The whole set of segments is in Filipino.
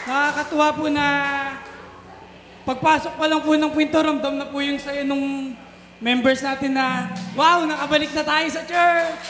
Nakakatuwa po na pagpasok pa lang po ng pinto, ramdam na po yung sayo nung members natin na, wow, nakabalik na tayo sa church!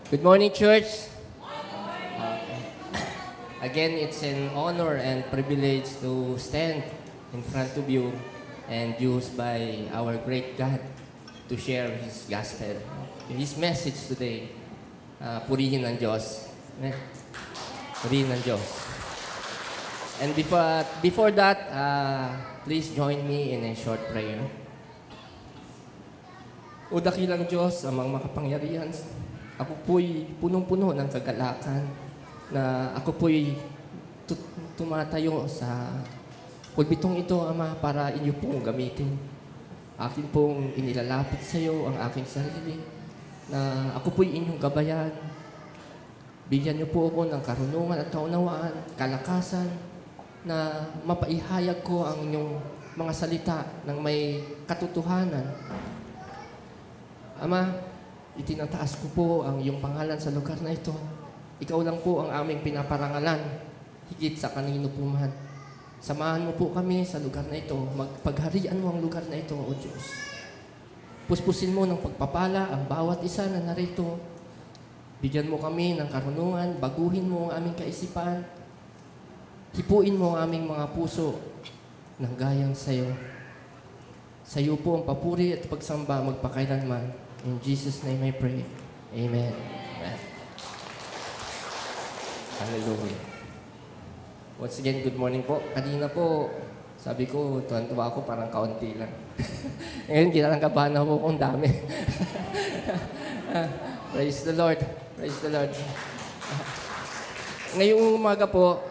Good morning, church. Again, it's an honor and privilege to stand in front of you and used by our great God to share His gospel. His message today, purihin ng Diyos. Purihin ng Diyos. And before that, please join me in a short prayer. O dakilang Diyos, amang makapangyarihan, ako po'y punong-puno ng kagalakan na ako po'y tumatayo sa pulpitong ito, Ama, para inyo pong gamitin. Akin pong inilalapit sa iyo ang aking sarili na ako po'y inyong gabayan. Bigyan niyo po ako ng karunungan at kaunawaan, kalakasan na mapaihayag ko ang inyong mga salita ng may katotohanan. Ama, itinataas ko po ang iyong pangalan sa lugar na ito. Ikaw lang po ang aming pinaparangalan, higit sa kanino po man. Samahan mo po kami sa lugar na ito. Magpagharian mo ang lugar na ito, O Diyos. Puspusin mo ng pagpapala ang bawat isa na narito. Bigyan mo kami ng karunungan, baguhin mo ang aming kaisipan. Hipuin mo ang aming mga puso ng gayang sa iyo. Sa iyo po ang papuri at pagsamba magpakailanman. In Jesus' name I pray. Amen. Amen. Hallelujah. Once again, good morning po. Kanina po, sabi ko, tuwan-tuwa ako, parang kaunti lang. Ngayon, kinalangkabahan ako kung dami. Praise the Lord. Praise the Lord. Ngayong umaga po,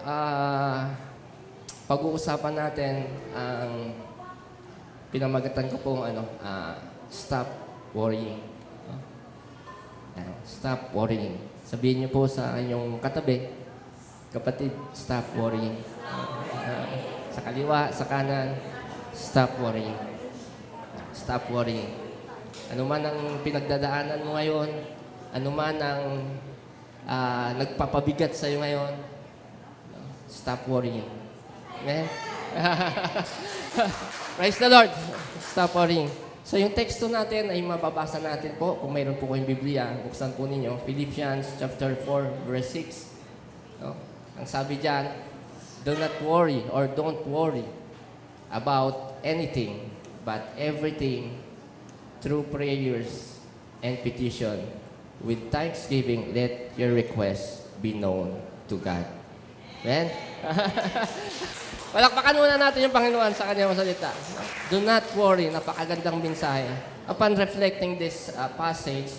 pag-uusapan natin ang pinamagatan ko pong stop worrying. Stop worrying. Sabihin niyo po sa inyong katabi, kapatid, stop worrying. Sa kaliwa, sa kanan, stop worrying. Stop worrying. Ano man ang pinagdadaanan mo ngayon, ano man ang nagpapabigat sa iyo ngayon, stop worrying. Amen? Praise the Lord. Stop worrying. So yung teksto natin ay mababasa natin po. Kung mayroon po kayong Biblia, buksan po ninyo. Philippians chapter 4, verse 6. No? Ang sabi dyan, do not worry or don't worry about anything, but everything through prayers and petition. With thanksgiving, let your requests be known to God. Amen? Palakpakan muna natin yung Panginoon sa kanyang salita. Do not worry, napakagandang mensahe. Upon reflecting this passage,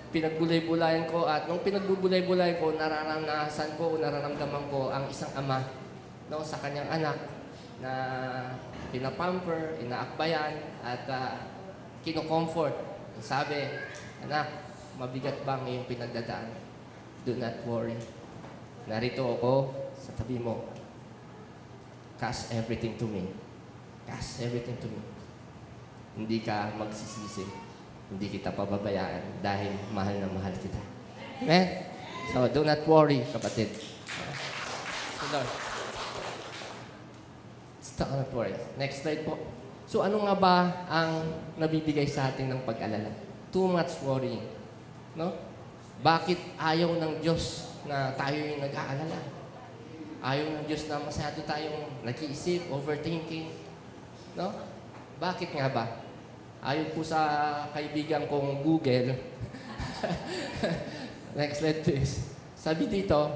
pinagbulay-bulayan ko at nung pinagbubulay-bulayan ko, nararanasan ko, nararamdaman ko ang isang ama sa kanyang anak na pinapamper, inaakbayan at kino-comfort. Sabi, anak, mabigat ba ang iyong pinagdadaan? Do not worry. Narito ako sa tabi mo. Cast everything to me. Cast everything to me. hindi ka magsisisi. Hindi kita pababayaan dahil mahal na mahal kita. Amen? So, do not worry, kapatid. So, Lord. Do not worry. Next slide po. So, ano nga ba ang nabibigay sa atin ng pag-alala? Too much worrying. No? Bakit ayaw ng Diyos na tayo yung nag-aalala? Ayaw ng Diyos na masyado tayong nag-iisip, overthinking. No? Bakit nga ba? Ayon po sa kaibigan kong Google, next slide please. Sabi dito,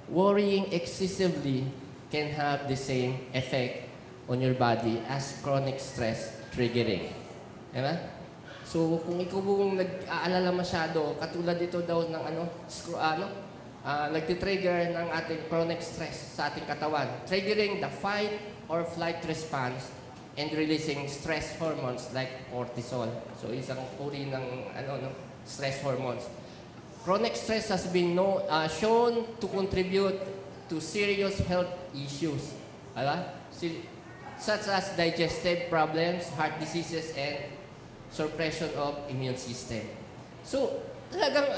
worrying excessively can have the same effect on your body as chronic stress triggering. Diba? So, kung ikaw pong nag-aalala masyado, katulad dito daw ng nagtitrigger ng ating chronic stress sa ating katawan, triggering the fight or flight response and releasing stress hormones like cortisol. So, isang uri ng stress hormones. Chronic stress has been shown to contribute to serious health issues, such as digestive problems, heart diseases, and suppression of immune system. So, talagang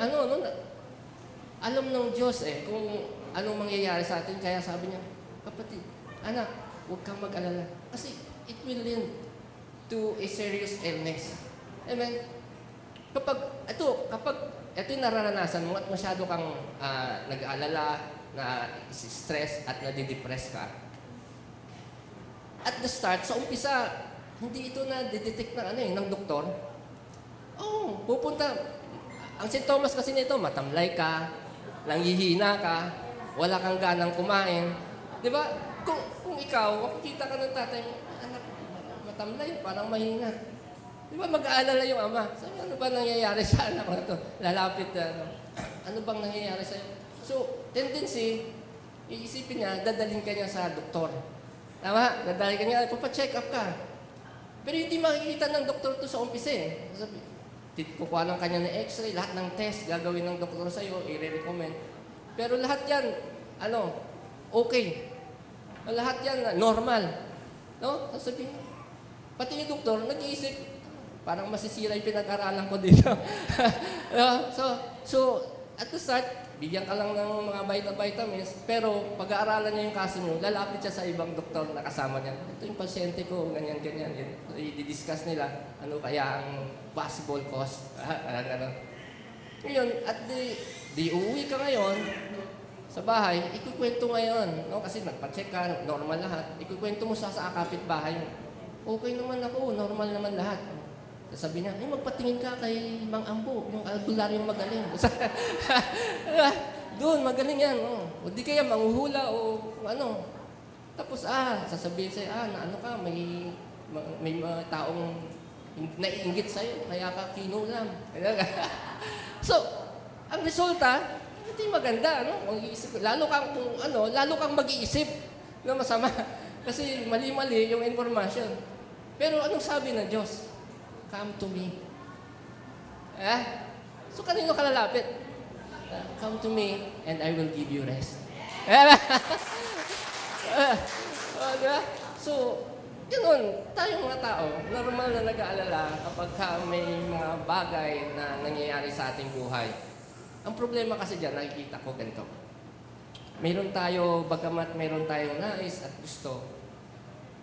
alam ng Diyos kung anong mangyayari sa atin. Kaya sabi niya, kapatid, anak, huwag kang mag-alala. Kasi it will lead to a serious illness. Amen? Kapag ito yung nararanasan mo at masyado kang nag-aalala, na stress at nadidepress ka, at the start, sa umpisa, hindi ito na-detect ng doktor. Pupunta. Ang sintomas kasi nito, matamlay ka, nanghihina ka, wala kang ganang kumain. Di ba? Kung ikaw, makikita ka ng tatay mo, anak, matamlay, parang mahina. Di ba mag-aalala yung ama? Sabi, ano ba nangyayari sa anak ko ito? Lalapit na, ano bang nangyayari sa'yo? So, tendency, iisipin niya, dadalhin ka niya sa doktor. Tama? Dadalhin ka niya, papacheck up ka. Pero hindi makikita ng doktor to sa umpisa Sabi, kukuha lang kanya ng x-ray, lahat ng test gagawin ng doktor sa'yo, i-recommend. Pero lahat yan, okay. Lahat yan, normal. No? Sabi, pati yung doktor, nag-iisip, parang masisira yung pinag-aralan ko dito. So, at the start, bigyan ka lang ng mga vitamins, pero pag-aaralan niya yung kaso niyo, lalapit siya sa ibang doktor na kasama niya. Ito yung pasyente ko, ganyan. I-discuss nila, ano kaya ang possible cause. Ngayon, at di uuwi ka ngayon sa bahay, ikukwento ngayon. No? Kasi nagpa-check ka, normal lahat. Ikukwento mo sa kapitbahay mo. Okay naman ako, normal naman lahat. Sabi niya, magpatingin ka kay Mang Ambo, yung albularyong magaling. Doon, magaling yan. O di kaya manghuhula o kung ano. Tapos, sasabihin sa'yo, may mga taong naiinggit sa'yo, kaya ka kinulam. So, ang resulta, hindi maganda, Mag-iisip, lalo kang mag-iisip na masama. Kasi mali-mali yung information. Pero anong sabi ng Diyos? Come to me. So, kanino ka lalapit? Come to me and I will give you rest. Diba? So, ganun, tayong mga tao, normal na nag-aalala kapag may mga bagay na nangyayari sa ating buhay. Ang problema kasi dyan, nakikita ko ganito. Bagamat mayroon tayong nais at gusto,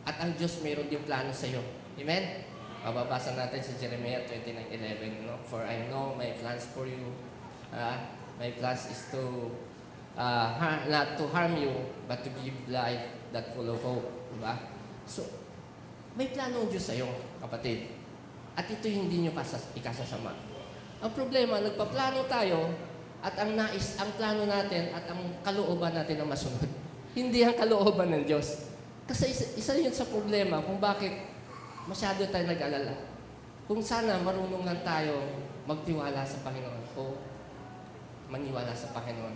at ang Diyos mayroon din plano sa iyo. Amen? Mababasa natin sa Jeremiah 29:11, For I know my plans for you. My plans is to not to harm you, but to give life that full of hope. Diba? So, may plano ang Diyos sa'yo, kapatid. At ito hindi nyo ikasasama. Ang problema, nagpaplano tayo, at ang plano natin, at ang kalooban natin ang masunod. Hindi ang kalooban ng Diyos. Kasi isa yun sa problema kung bakit masyado tayo nag-alala. Kung sana marunong lang tayo magtiwala sa Panginoon o maniwala sa Panginoon.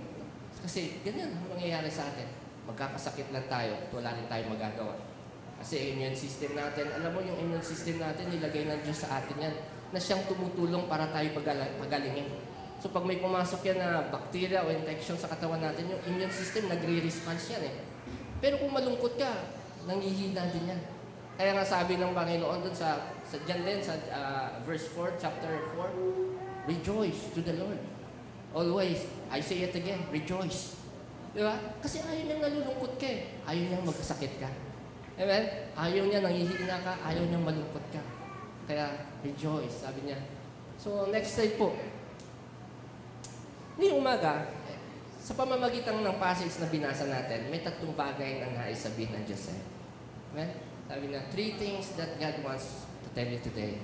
Kasi ganyan ang mangyayari sa atin. Magkakasakit lang tayo at wala rin tayo magagawa. Kasi immune system natin, alam mo yung immune system natin, nilagay ng Diyos sa atin yan, na siyang tumutulong para tayo pagalingin. So pag may pumasok yan na bacteria o infection sa katawan natin, yung immune system nagre-response yan Pero kung malungkot ka, nanghihina din yan. Kaya nga sabi ng Panginoon dun dyan din, sa verse 4, chapter 4, rejoice to the Lord. Always, I say it again, rejoice. Di ba? Kasi ayaw niyang nalulungkot ka eh. Ayaw niyang magkasakit ka. Amen? Ayaw niya nangihina ka, ayaw niyang malungkot ka. Kaya, rejoice, sabi niya. So, next slide po. Ngayong umaga, sa pamamagitan ng passage na binasa natin, may 3 bagay na nais sabihin ng Diyos. Amen? Sabi niya, 3 things that God wants to tell you today.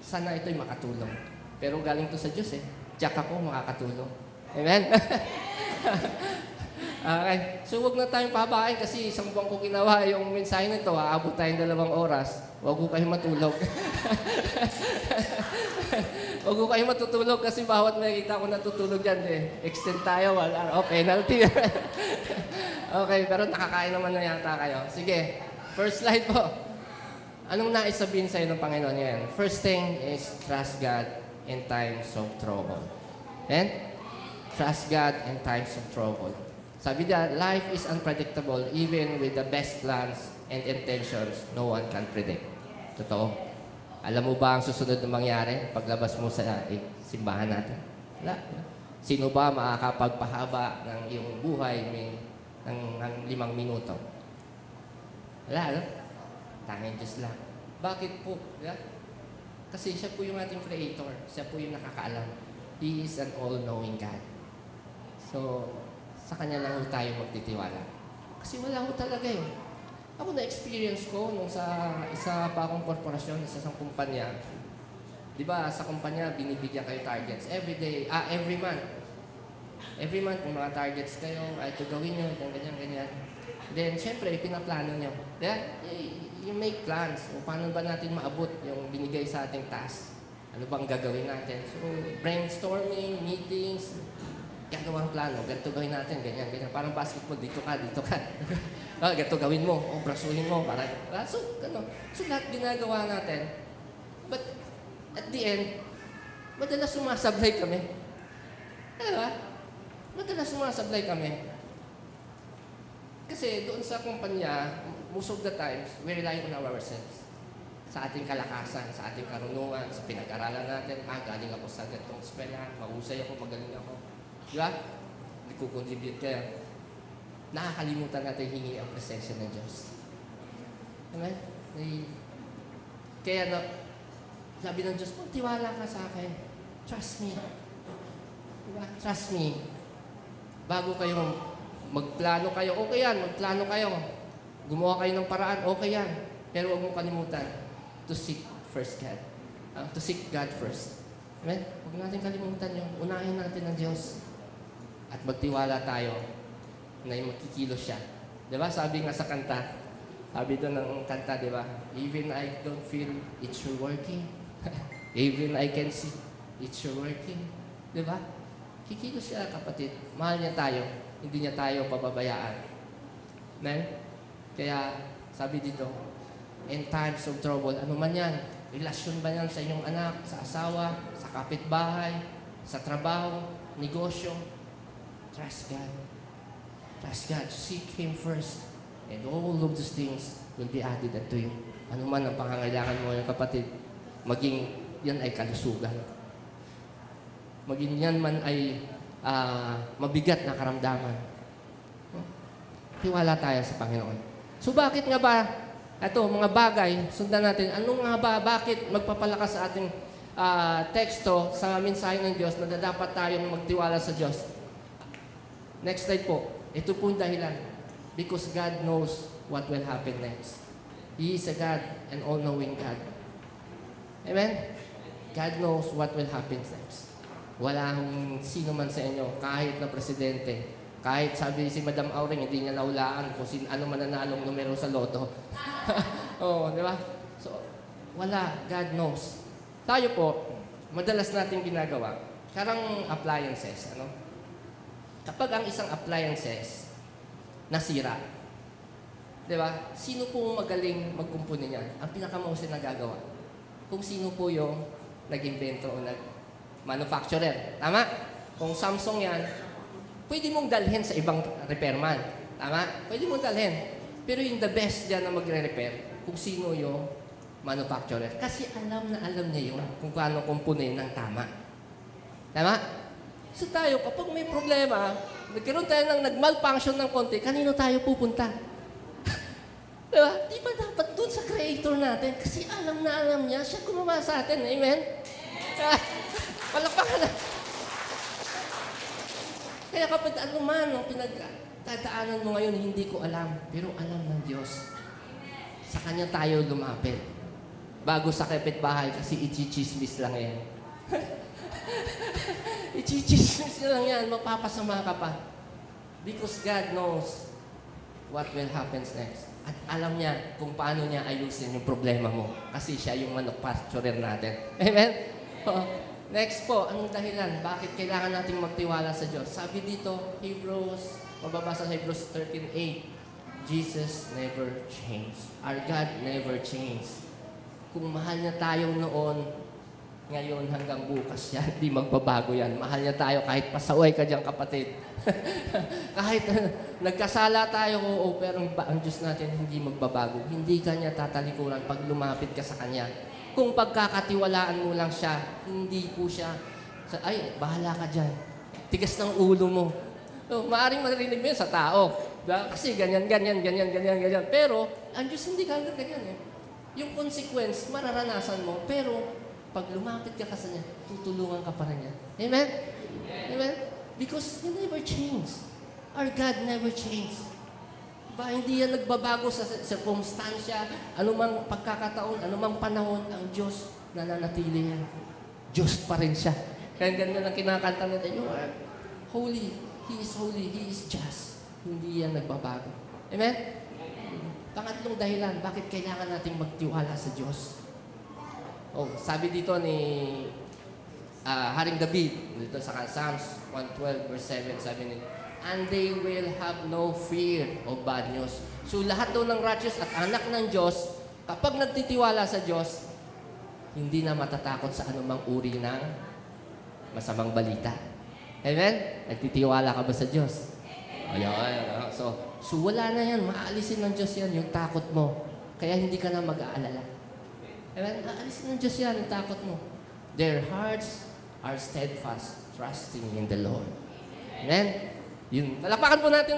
Sana ito'y makatulong. Pero galing to sa Diyos eh. Tiyak ako makakatulong. Amen? Okay. So, huwag na tayong pabain kasi isang buwan ko ginawa yung mensahe nito. Aabot tayong 2 oras. Huwag ko kayo matulog. Huwag ko kayo matutulog kasi bawat makikita ko natutulog dyan extend tayo. Penalty. Okay, pero nakakain naman na yata kayo. Sige, first slide po. Anong nais sabihin sa'yo ng Panginoon yan? First thing is trust God in times of trouble. And trust God in times of trouble. Sabi niya, life is unpredictable even with the best plans and intentions no one can predict. Totoo. Alam mo ba ang susunod na mangyari paglabas mo sa simbahan natin? Wala. Sino ba makakapagpahaba ng iyong buhay ng 5 minuto? Wala, no? Tanging Diyos lang. Bakit po? Yeah? Kasi siya po yung ating creator. Siya po yung nakakaalam. He is an all-knowing God. So, sa Kanya lang tayo magtitiwala. Kasi wala ko talaga eh. Ako na-experience ko nung sa isa pa akong korporasyon, sa isang kumpanya. Di ba, sa kumpanya, binibigyan kayo targets. Every month. Every month, may mga targets kayo. Ito gawin nyo, ganyan. Then, syempre, pinaplano nyo. You make plans. O paano ba natin maabot yung binigay sa ating task? Ano bang gagawin natin? So, brainstorming, meetings, gagawang plano, ganito gawin natin, ganyan. Parang basketball, dito ka. Ganito gawin mo, brasuhin mo, parang, so lahat ginagawa natin. But, at the end, madalas sumasablay kami. Diba? Madalas sumasablay kami. Kasi doon sa kumpanya, most of the times, we rely on ourselves. Sa ating kalakasan, sa ating karunungan, sa pinag-aralan natin, galing ako sa ganitong eskwela, mahusay ako, magaling ako. Diba? Hindi ko contribute kaya. Nakakalimutan natin hingi ang presensya ng Diyos. Amen? Kaya sabi ng Diyos, tiwala ka sa akin. Trust me. Diba? Trust me. Bago kayo magplano kayo, okay yan, magplano kayo. Gumawa kayo ng paraan, okay yan. Pero huwag mong kalimutan to seek first God. To seek God first. Amen? Huwag natin kalimutan yung unahin natin ng Diyos. At magtiwala tayo na yung makikilos siya. Diba? Sabi nga sa kanta, sabi doon ng kanta, diba? Even I don't feel it's you working. Even I can see it's you working. Diba? Kikilos siya, kapatid. Mahal niya tayo. Hindi niya tayo pababayaan. Amen? Kaya, sabi dito, in times of trouble, ano man yan? Relasyon ba yan sa inyong anak, sa asawa, sa kapitbahay, sa trabaho, negosyo? Trust God. Trust God. Seek Him first. And all of those things will be added unto you. Ano man ang pangangailangan mo, yung kapatid, maging yan ay kalusugan. Maging yan man ay mabigat na karamdaman. Tiwala tayo sa Panginoon. So bakit nga ba, ito, mga bagay, sundan natin, ano nga ba, bakit magpapalakas sa ating teksto sa mensahe ng Diyos na dapat tayong magtiwala sa Diyos? Next slide po. Ito po yung dahilan. Because God knows what will happen next. He is a God, an all-knowing God. Amen? God knows what will happen next. Walang sino man sa inyo, kahit na presidente, kahit sabi si Madam Auring, hindi niya naulaan kung ano mananalong numero sa loto. Di ba? So, wala. God knows. Tayo po, madalas natin ginagawa, karang appliances, Kapag ang isang appliances nasira, di ba? Sino po magaling magkumpuni niyan? Ang pinakamahusay na gagawa. Kung sino po yung nag-invento o nag-manufacturer. Tama? Kung Samsung yan, pwede mong dalhin sa ibang repairman. Tama? Pwede mong dalhin. Pero yung the best dyan na magre-repair, kung sino yung manufacturer. Kasi alam na alam niya yun kung paano kumpunin ng tama. Tama? So tayo, kapag may problema, nagkaroon tayo ng nag-malfunction ng konti, kanino tayo pupunta? Diba? Di ba dapat dun sa creator natin? Kasi alam na alam niya, siya gumawa sa atin. Amen? Palakpakan na. Kaya kapag ano man ang pinagdadaanan mo ngayon, hindi ko alam. Pero alam ng Diyos. Sa Kanya tayo lumapit. Bago sa kapitbahay, kasi ichichismis lang yan. Ichichismis lang yan, mapapasama ka pa. Because God knows what will happen next. At alam niya kung paano niya ayusin yung problema mo. Kasi siya yung manufacturer natin. Amen? Next po, anong dahilan? Bakit kailangan nating magtiwala sa Diyos? Sabi dito, mababasa sa Hebrews 13:8, Jesus never changed. Our God never changed. Kung mahal niya tayo noon, ngayon hanggang bukas yan, di magbabago yan. Mahal niya tayo kahit pasaway ka dyan, kapatid. Kahit nagkasala tayo, oo, pero ang Diyos natin hindi magbabago. Hindi ka niya tatalikuran pag lumapit ka sa Kanya. Kung pagkakatiwalaan mo lang siya, hindi po siya, ay, bahala ka dyan. Tigas ng ulo mo. So, maaring marinig mo yun sa tao. Diba? Kasi ganyan. Pero, ang Diyos hindi ka ganyan eh. Yung consequence, mararanasan mo, pero pag lumapit ka sa Niya, tutulungan ka pa rin niya. Amen? Amen? Because He never changed. Our God never changed. Diba? Hindi yan nagbabago sa sirkumstansya, anumang pagkakataon, anumang panahon, ang Diyos nananatili yan. Diyos pa rin siya. Kaya ganyan ang kinakanta natin, you are holy, He is just. Hindi yan nagbabago. Amen? Pangatlong dahilan, bakit kailangan nating magtiwala sa Diyos? Sabi dito ni Haring David, dito sa Psalms 112 verse 7, sabi niya, and they will have no fear of bad news. So lahat daw ng righteous at anak ng Diyos, kapag nagtitiwala sa Diyos, hindi na matatakot sa anumang uri ng masamang balita. Amen? Nagtitiwala ka ba sa Diyos? Ayan. So wala na yan. Maalisin ng Diyos yan yung takot mo. Kaya hindi ka na mag-aalala. Amen? Maalisin ng Diyos yan yung takot mo. Their hearts are steadfast, trusting in the Lord. Amen? Yun. Palakpakan po natin.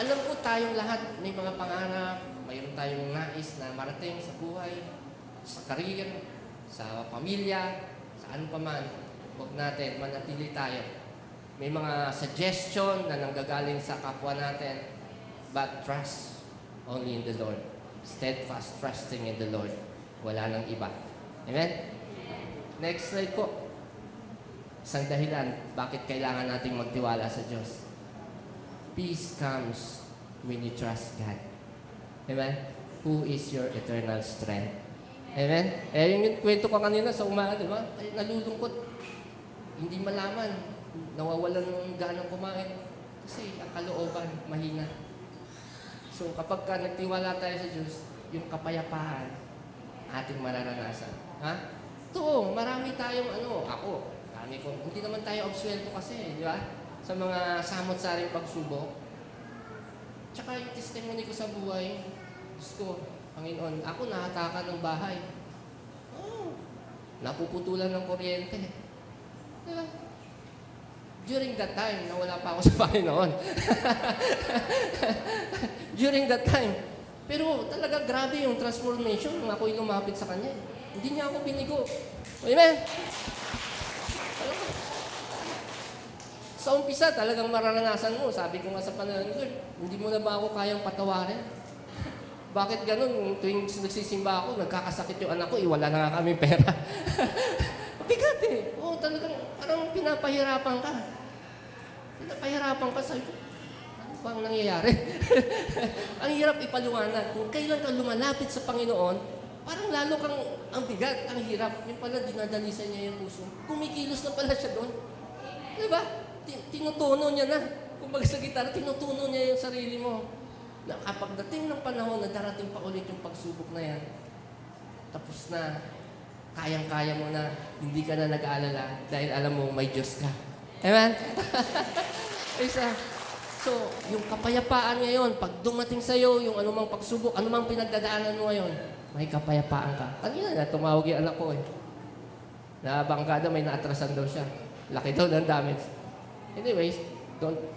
Alam po tayong lahat, may mga pangarap, mayroon tayong nais na marating sa buhay, sa career, sa pamilya, sa ano pa man. Huwag natin, manatili tayo. May mga suggestion na nanggagaling sa kapwa natin, but trust only in the Lord. Steadfast, trusting in the Lord. Wala nang iba. Amen? Next slide po. Isang dahilan, bakit kailangan nating magtiwala sa Diyos. Peace comes when you trust God. Amen? Who is your eternal strength? Amen? Yung kwento ko kanina sa umaga, di ba? Ay, nalulungkot. Hindi malaman. Nawawalan ng ganang kumain. Kasi ang kalooban, mahina. So kapag nagtiwala tayo sa Diyos, yung kapayapaan, ating mararanasan. Ha? Ito, marami tayong ako, hindi naman tayo absuelto kasi, di ba? Sa mga samot-saring pagsubok. Tsaka yung testimony ko sa buhay, Diyos ko, Panginoon, ako nahatakan ng bahay. Napuputulan ng kuryente. Di ba? During that time, nawala pa ako sa Panginoon. During that time. Pero talaga grabe yung transformation nung ako'y lumapit sa Kanya. Hindi niya ako binigo. Amen? Sa umpisa, talagang mararanasan mo. Sabi ko nga sa panahon ko, hindi mo na ba ako kayang patawarin? Bakit ganun? Tuwing nagsisimba ako, nagkakasakit yung anak ko, wala na nga kami pera. Bigat eh. Talagang parang pinapahirapan ka. Sabi ko, ano bang nangyayari? Ang hirap ipaliwanag. Kung kailan ka lumalapit sa Panginoon, parang lalo kang ang bigat, ang hirap. Yung pala, dinadalisan niya yung puso. Kumikilos na pala siya doon. Diba? Tinutuno niya na. Kung sa gitara, tinutuno niya yung sarili mo. Na kapag dating ng panahon na darating pa ulit yung pagsubok na yan, tapos na, kayang-kaya mo na, hindi ka na nag-aalala dahil alam mo may Diyos ka. Amen? Isa. So, yung kapayapaan ngayon, pag dumating sa'yo, yung anumang pagsubok, anumang pinagdadaanan mo ngayon, may kapayapaan ka. Kanina na, tumawag yung anak ko eh. Nabangkada, may naatrasan daw siya. Laki daw ng damage. Anyways,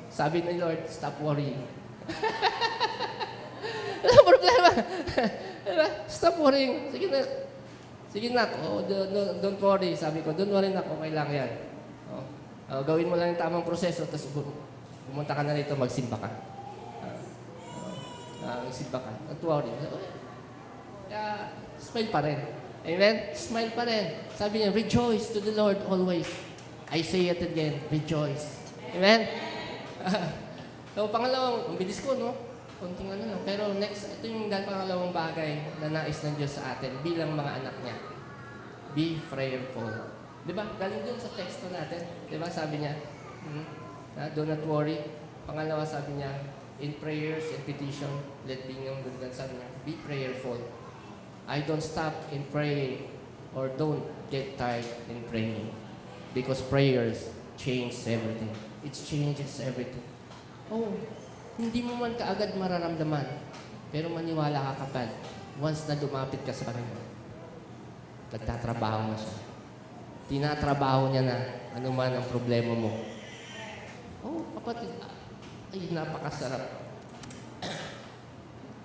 sabi ni Lord, stop worrying. Walang problema. Diba? Stop worrying. Sige na. Sige na. Oh, don't worry. Sabi ko, don't worry na. Okay lang yan. Gawin mo lang yung tamang proseso, tapos pumunta ka na rito, magsimba ka. Magsimba ka. Don't worry. Kaya, smile pa rin. Amen? Smile pa rin. Sabi niya, rejoice to the Lord always. I say it again, rejoice. Amen? So, pangalawang, ang bilis ko, no? Konting ano lang. Pero next, ito yung pangalawang bagay na nais ng Diyos sa atin bilang mga anak niya. Be prayerful. Diba? Galing dun sa teksto natin. Diba? Sabi niya, do not worry. Pangalawa, sabi niya, in prayers and petition, let be known to God. Sabi niya, be prayerful. I don't stop in praying or don't get tired in praying. Because prayers change everything. It changes everything. Oh, hindi mo man kaagad mararamdaman, pero maniwala ka kapag once na dumapit ka sa Panginoon, nagtatrabaho na siya. Tinatrabaho niya na ano man ang problema mo. Oh, kapatid, ay napakasarap.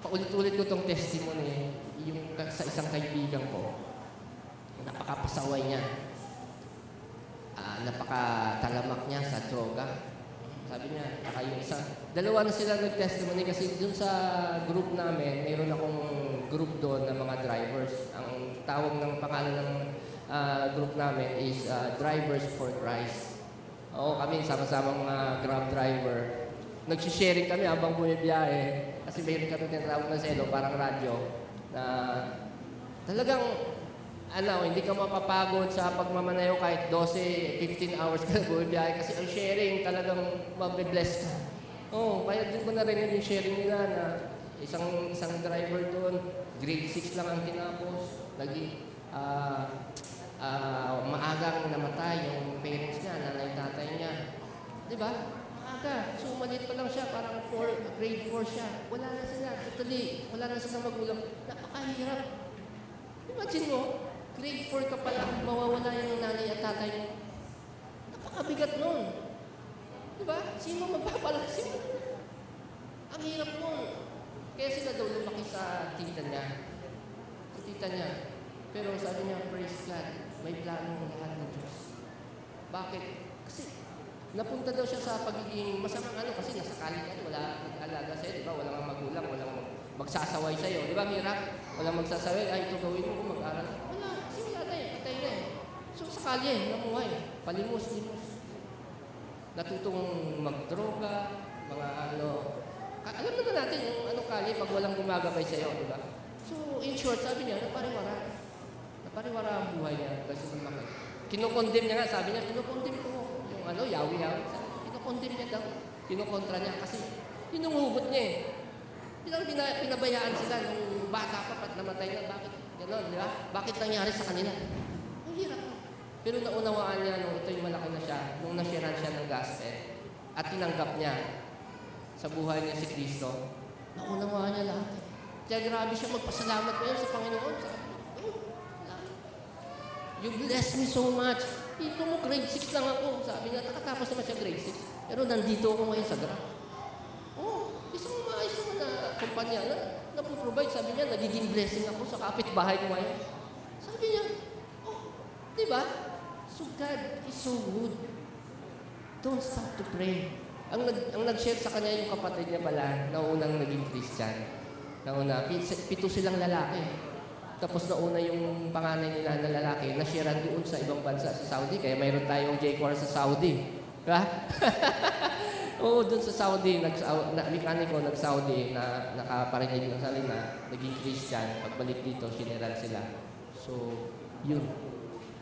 Paulit-ulit ko itong testimony, yung sa isang kaibigan ko, napakapasaway niya. Napakatalamak niya sa droga. Sabi niya, yung isa, dalawa na sila nag-testimony kasi dun sa group namin, mayroon akong group doon ng mga drivers. Ang tawag ng pangalan ng group namin is Drivers for Christ. Oo, kami sama-sama mga Grab driver. Nagsisharing kami habang bumibiyahe kasi mayroon kami tinatawag na selo, parang radyo, na talagang hindi ka mapapagod sa pagmamanayo kahit 12, 15 hours ka bumibiyahe kasi ang sharing talagang mabibless ka. Kaya din ko narinig yung sharing nila na isang driver doon, grade 6 lang ang tinapos, naging maagang namatay yung parents niya, nanay tatay niya. Diba? Maaga. So, maliit pa lang siya, parang grade 4 siya. Wala na sila, totally, wala na silang magulang. Napakahirap. Imagine mo, grade 4 ka pa lang, mawawala yung nanay at tatay mo. Napakabigat nun. Diba? Sino magpapalasin? Ang hirap nun. Kaya sila daw lumaki sa tita niya. Sa tita niya. Pero sabi niya, praise God, may plano ng lahat ng Diyos. Bakit? Kasi napunta daw siya sa pagiging masamang kasi nasa college wala nag-alaga sa'yo, diba? Walang magulang, walang magsasaway sa'yo. Diba, hirap? Walang magsasaway, ito gawin mo kung mag-aral. Patay na eh. So sa kalye, namuhay. Palimos-limos. Natutong magdroga, mga alam naman natin yung kalye pag walang gumagabay sa'yo, di ba? So in short, sabi niya, napariwara. Napariwara ang buhay niya kasi lumaki. Kinukondem niya nga, sabi niya, kinukondem ko. Yung yawi-yawi. Kinukondem niya daw. Kinukontra niya kasi hinunghugot niya eh. Pinabayaan sila nung bata pa pat namatay na. Bakit? Ganon, di ba? Bakit nangyari sa kanila? Ang hirap. Pero naunawaan niya nung ito'y malaki na siya, nung nashiran siya ng gospel at tinanggap niya sa buhay niya si Kristo, naunawaan niya lahat. Kaya grabe siya magpasalamat ngayon sa Panginoon. You bless me so much. Dito mo, grade 6 lang ako. Sabi niya, nakatapos naman siya grade 6. Pero nandito ako ngayon sa Grab. Isang maayos naman na kumpanya na provide. Sabi niya, nagiging blessing ako sa kapitbahay ko ngayon. Sabi niya, di ba? So God is so good. Don't stop to pray. Ang nag-share sa kanya yung kapatid niya pala na unang naging Christian. Nauna, 7 silang lalaki. Tapos nauna yung panganay nila na lalaki na sharean doon sa ibang bansa sa Saudi. Kaya mayroon tayong J-Core sa Saudi. Diba? Oo, doon sa Saudi, mekaniko nag-Saudi na nakaparinig ng salina, naging Christian. Pagbalik dito, sineran sila. So, yun.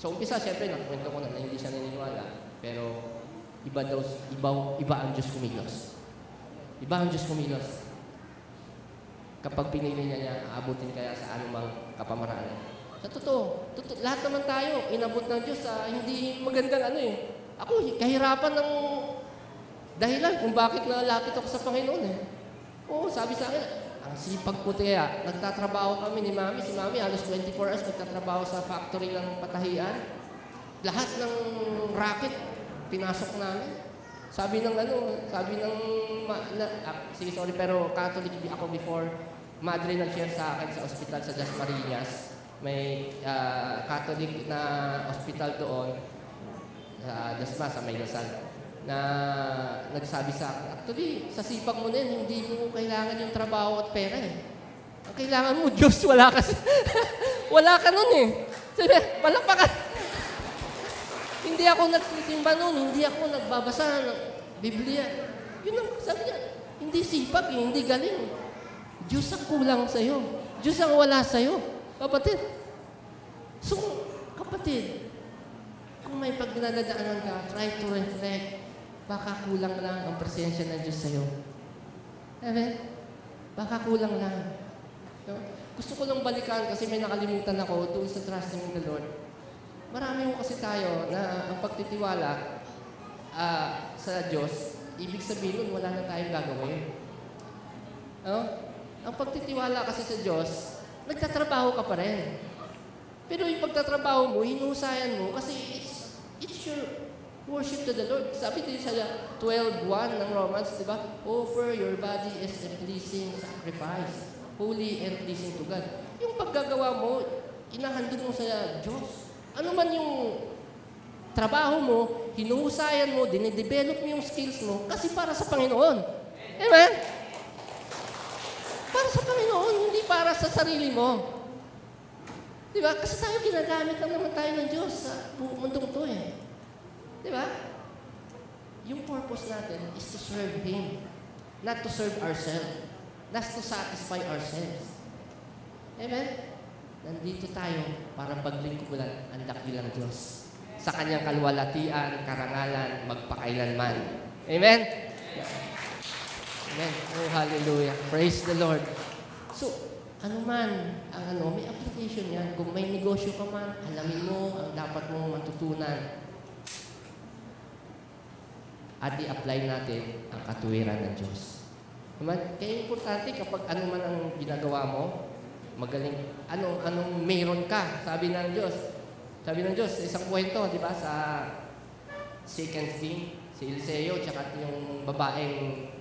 So, umpisa, siyempre, nakwento ko na hindi siya naniniwala. Pero, iba ang Diyos kumilos. Iba ang Diyos kumilos. Kapag pinili niya, aabutin kaya sa anumang kapamaraan. Sa totoo, lahat naman tayo, inabot ng Diyos sa hindi magandang Ako, kahirapan ng dahilan kung bakit nalapit ako sa Panginoon eh. Oo, sabi sa akin, ang sipag ko kaya, nagtatrabaho kami ni Mami. Si Mami, halos 24 hours nagtatrabaho sa factory ng patahian. Lahat ng racket, pinasok namin. Sabi ng sige, sorry, pero Catholic ako before. Madre nag-share sa akin sa ospital sa Las Marinas. May Catholic na ospital doon, sa Dasma, sa May Lasal, na nagsabi sa akin, actually, sa sipag mo din, hindi mo kailangan yung trabaho at pera eh. Ang kailangan mo, Diyos, wala ka. Wala ka nun eh. Sabi, palakpakan. Hindi ako nagsisimba nun, hindi ako nagbabasa ng Biblia. Yun ang sabi niya, hindi sipag eh, hindi galing. Diyos ang kulang sa'yo. Diyos ang wala sa'yo. Kapatid. So, kapatid, kung may pagdadaanan ka, try to reflect. Baka kulang lang ang presensya ng Diyos sa'yo. Amen? Baka kulang lang. No? Gusto ko lang balikan kasi may nakalimutan ako doon sa trusting in the Lord. Marami mo kasi tayo na ang pagtitiwala sa Diyos, ibig sabihin nun, wala na tayong gagawin. No? Ang pagtitiwala kasi sa Diyos, nagtatrabaho ka pa rin. Pero yung pagtatrabaho mo, hinusayan mo kasi it's your worship to the Lord. Sabi din sa 12:1 ng Romans, di ba? Offer your body as a pleasing sacrifice, holy and pleasing to God. Yung paggagawa mo, inahandog mo sa Diyos. Ano man yung trabaho mo, hinuhusayan mo, dinidevelop mo yung skills mo, kasi para sa Panginoon. Amen? Para sa Panginoon, hindi para sa sarili mo. Di ba? Kasi tayo ginagamit lang naman tayo ng Diyos sa mundong to eh. Di ba? Yung purpose natin is to serve Him. Not to serve ourselves. Not to satisfy ourselves. Amen? Nandito tayo para paglingkuran ang dakilang Diyos. Sa Kanyang kalwalatian, karangalan, magpakailanman. Amen? Amen. Oh, hallelujah. Praise the Lord. So, ano man ang may application yan. Kung may negosyo ka man, alamin mo ang dapat mong matutunan. At i-apply natin ang katuwiran ng Diyos. Naman, kaya importante kapag ano man ang ginagawa mo, magaling, anong meron ka, sabi ng Diyos. Sabi ng Diyos, isang kwento, di ba, sa 2 King, si Eliseo, tsaka yung babaeng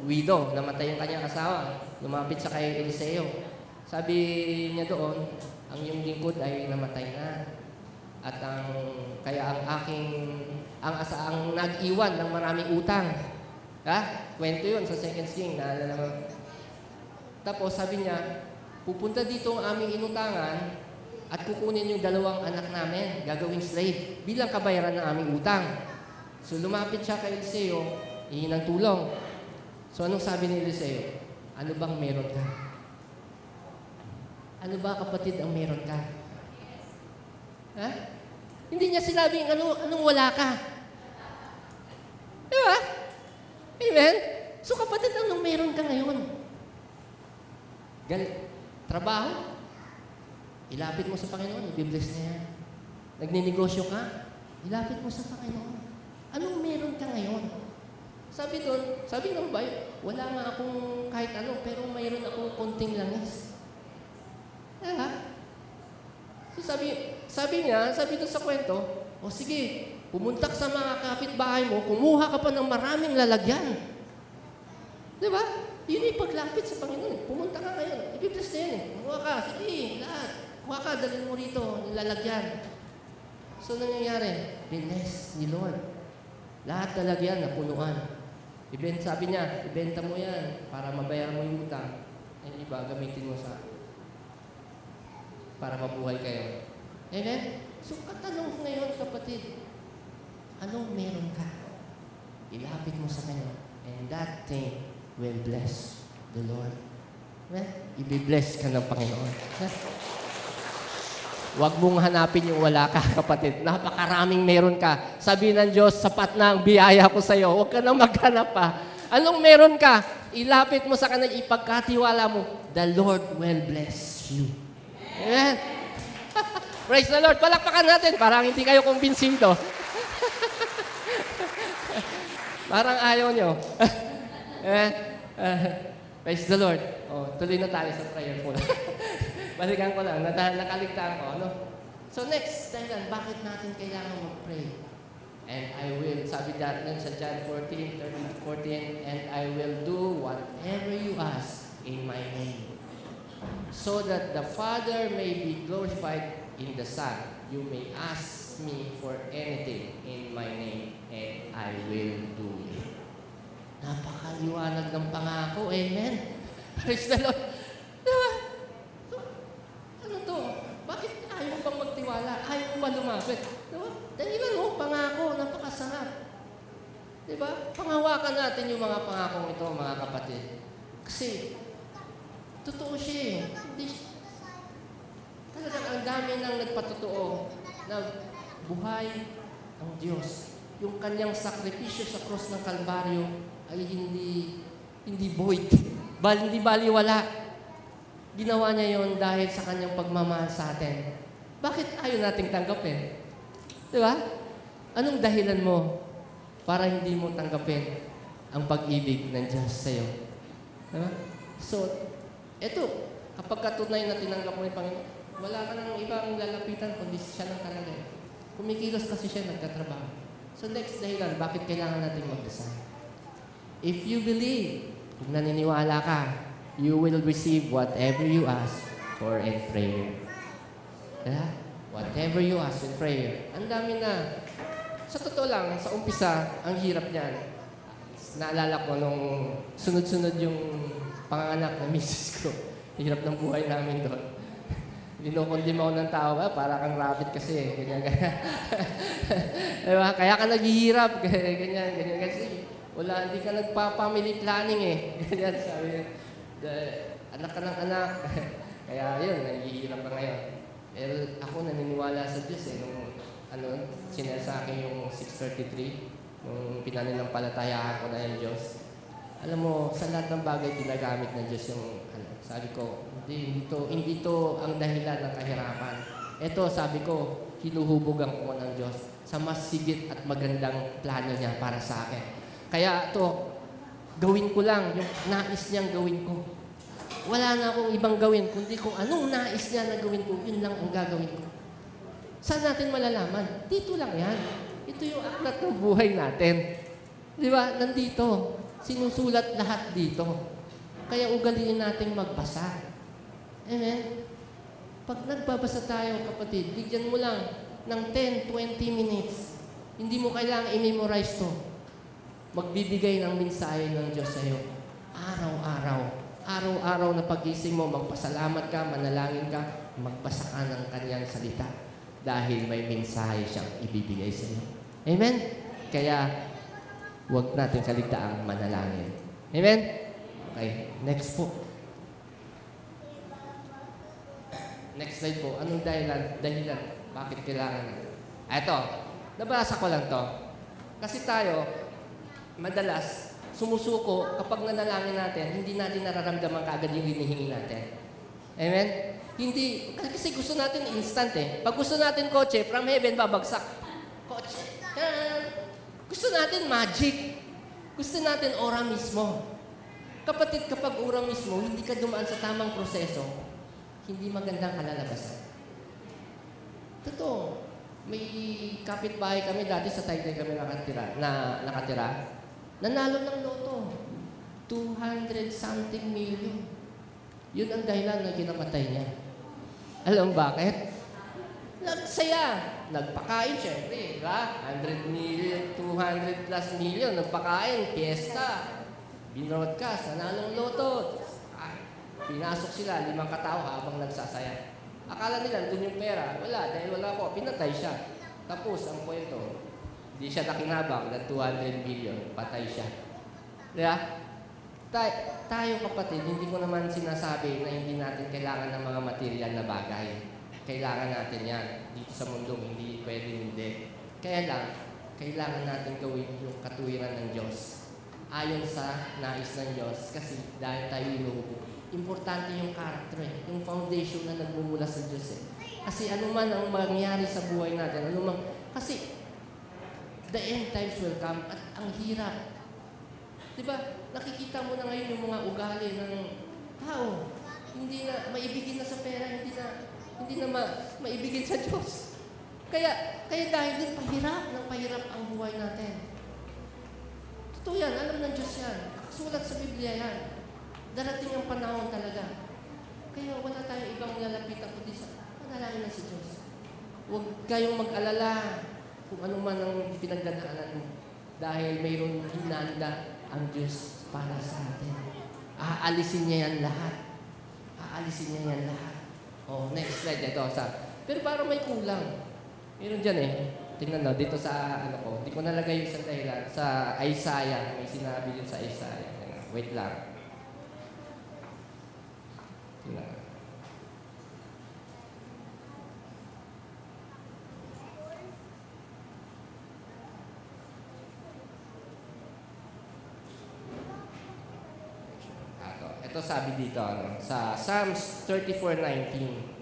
widow, namatay yung kanyang asawa, lumapit sa kay Eliseo. Sabi niya doon, ang iyong lingkod ay namatay na. At ang nag-iwan ng maraming utang. Kwento yun sa 2 King, naalala mo. Tapos sabi niya, pupunta dito ang aming inutangan at kukunin yung 2 anak namin, gagawing slave, bilang kabayaran ng aming utang. So lumapit siya kay Eliseo, hihingi ng tulong. So anong sabi ni Eliseo? Ano bang meron ka? Ano ba kapatid ang meron ka? Hindi niya sinabing anong wala ka. Di ba? Amen? So kapatid, anong meron ka ngayon? Trabaho? Ilapit mo sa Panginoon, i-bless na yan. Nagninegosyo ka? Ilapit mo sa Panginoon. Anong meron ka ngayon? Sabi ng Bible, wala nga akong kahit ano, pero mayroon akong konting langis. So sabi doon sa kwento, sige, pumunta ka sa mga kapitbahay mo, kumuha ka pa ng maraming lalagyan. Di ba? Yun yung paglapit sa Panginoon. Pumunta ka ngayon, i-bless na yan eh. Kumuha ka, sige, lahat. Kuha ka, dalhin mo rito, yung lalagyan. So nangyayari, bless ni Lord. Lahat lalagyan na punuan. Sabi niya, ibenta mo yan para mabayaran mo yung utang. Yung iba, gamitin mo para mabuhay kayo. Amen? So, katanong ngayon, kapatid, anong meron ka? Ilapit mo sa Kanya. And that thing will bless the Lord. Amen? I-bless ka ng Panginoon. Huwag mong hanapin yung wala ka, kapatid. Napakaraming meron ka. Sabi ng Diyos, sapat na ang biyaya ko sa iyo. Huwag ka nang maghanap pa. Anong meron ka? Ilapit mo sa Kanya, ipagkatiwala mo. The Lord will bless you. Amen? Praise the Lord. Palakpakan natin. Parang hindi kayo kumbinsido. Parang ayaw nyo. eh, praise the Lord. Oh, tuloy na tayo sa prayer po. Balikan ko lang, nakaligtaan ko. Ano? So next, dahilan, bakit natin kailangan mag-pray? And I will, sabi natin sa John 14, and I will do whatever you ask in my name, so that the Father may be glorified in the Son. You may ask me for anything in my name, and I will do it. Napakaliwanag ng pangako. Amen? Praise the Lord. Diba? So, ano to? Bakit ayaw mo pang magtiwala? Ayaw mo pa lumapit? Diba? Dahil pangako, napakasarap. Diba? Panghawakan natin yung mga pangakong ito, mga kapatid. Kasi, totoo siya eh. Talagang ang dami nang nagpatotoo na buhay ang Diyos. Yung kanyang sakripisyo sa cross ng Kalbaryo ay hindi void. Hindi baliwala. Ginawa niya yon dahil sa kanyang pagmamahal sa atin. Bakit ayaw nating tanggapin? Diba? Anong dahilan mo para hindi mo tanggapin ang pag-ibig ng Diyos sa iyo? Diba? So, eto, kapag katunay na tinanggap mo yung Panginoon, wala ka nang ibang lalapitan kundi siya lang talaga. Kumikilos kasi siya nagtatrabaho. So next dahilan, bakit kailangan natin magdasal? If you believe, kung naniniwala ka, you will receive whatever you ask for in prayer. Yeah? Whatever you ask in prayer. Ang dami na. Sa totoo lang, sa umpisa, ang hirap niyan. Naalala ko nung sunod-sunod yung panganganak na misis ko. Hirap ng buhay namin doon. Dinukundim ako ng tao, para kang rabbit kasi. Ganyan. Diba? Kaya ka naghihirap. Ganyan. Kasi wala, hindi ka nagpa-family planning eh. Ganyan, sabi anak ka ng anak. Kaya yun, naghihirap ka ngayon. Pero ako naniniwala sa Diyos eh. Nung sinel sa akin yung 633, nung pinananampalatayaan ko na yung Diyos. Alam mo, sa lahat ng bagay ginagamit ng Diyos yung sabi ko, hindi to ang dahilan ng kahirapan. Ito, sabi ko, hinuhubugan ko ng Diyos sa mas sigit at magandang plano niya para sa akin. Kaya ito, gawin ko lang yung nais niyang gawin ko. Wala na akong ibang gawin, kundi kung anong nais niya na gawin ko, yun lang ang gagawin ko. Saan natin malalaman? Dito lang yan. Ito yung aklat ng buhay natin. Di ba? Nandito. Sinusulat lahat dito. Kaya ugaliin nating magbasa. Amen? Pag nagbabasa tayo, kapatid, bigyan mo lang ng 10, 20 minutes. Hindi mo kailangang i-memorize to. Magbibigay ng mensahe ng Diyos sa iyo. Araw-araw. Araw-araw na pag-gising mo, magpasalamat ka, manalangin ka, magbasa ka ng kanyang salita. Dahil may mensahe siyang ibibigay sa iyo. Amen? Kaya, huwag natin kaligtaang manalangin. Amen? Okay, next po. Next slide po. Anong dahilan? Bakit kailangan? Ito, nabasa ko lang to. Kasi tayo, madalas, sumusuko kapag nanalangin natin, hindi natin nararamdaman kaagad yung hinihingi natin. Amen? Hindi, kasi gusto natin instant eh. Pag gusto natin kotse, from heaven, babagsak. Kotse. Gusto natin magic. Gusto natin ora mismo. Kapatid, kapag ora mismo, hindi ka dumaan sa tamang proseso, hindi magandang kalalabasan. Totoo. May kapitbahay kami dati sa Taytay kami nakatira. Nanalo ng loto. 200-something million. Yun ang dahilan na ginamatay niya. Alam bakit? Nagsaya. Nagpakain, syempre. 100 million, 200 plus million. Nagpakain, fiesta. Binroadcast, nanalong loto. Pinasok sila, 5 katao habang nagsasaya. Akala nila, doon yung pera. Wala, dahil wala po. Pinatay siya. Tapos, ang kwento, hindi siya nakinabang ng 200 million. Patay siya. Diba? Tayo kapatid, hindi ko naman sinasabi na hindi natin kailangan ng mga material na bagay. Kailangan natin yan. Dito sa mundong hindi pwede hindi. Kaya lang, kailangan natin gawin yung katuwiran ng Diyos. Ayon sa nais ng Diyos. Kasi dahil tayo inuubo. Importante yung character eh. Yung foundation na nagmumula sa Diyos eh. Kasi anuman ang mangyari sa buhay natin, kasi the end times will come at ang hirap. Di ba? Nakikita mo na ngayon yung mga ugali ng tao. Hindi na maibigin na sa pera, hindi na maibigin sa Diyos. Kaya dahil din pahirap ang buhay natin. Totoo yan, alam ng Diyos yan. Nakasulat sa Biblia yan. Darating ang panahon talaga. Kaya wala tayong ibang lalapitan kundi sa panalangin na si Diyos. Huwag kayong mag-alala kung ano man ang pinagdadaanan mo. Dahil mayroon hinanda ang Diyos para sa atin. Aalisin niya yan lahat. Aalisin niya yan lahat. Oh, next slide. Ito, pero parang may kulang. Meron dyan eh. Tingnan na, dito sa di ko nalagay yung isang dahilan. Sa Isaiah, may sinabi din sa Isaiah. Wait lang. Tingnan. Ito sabi dito, sa Psalms 34:19.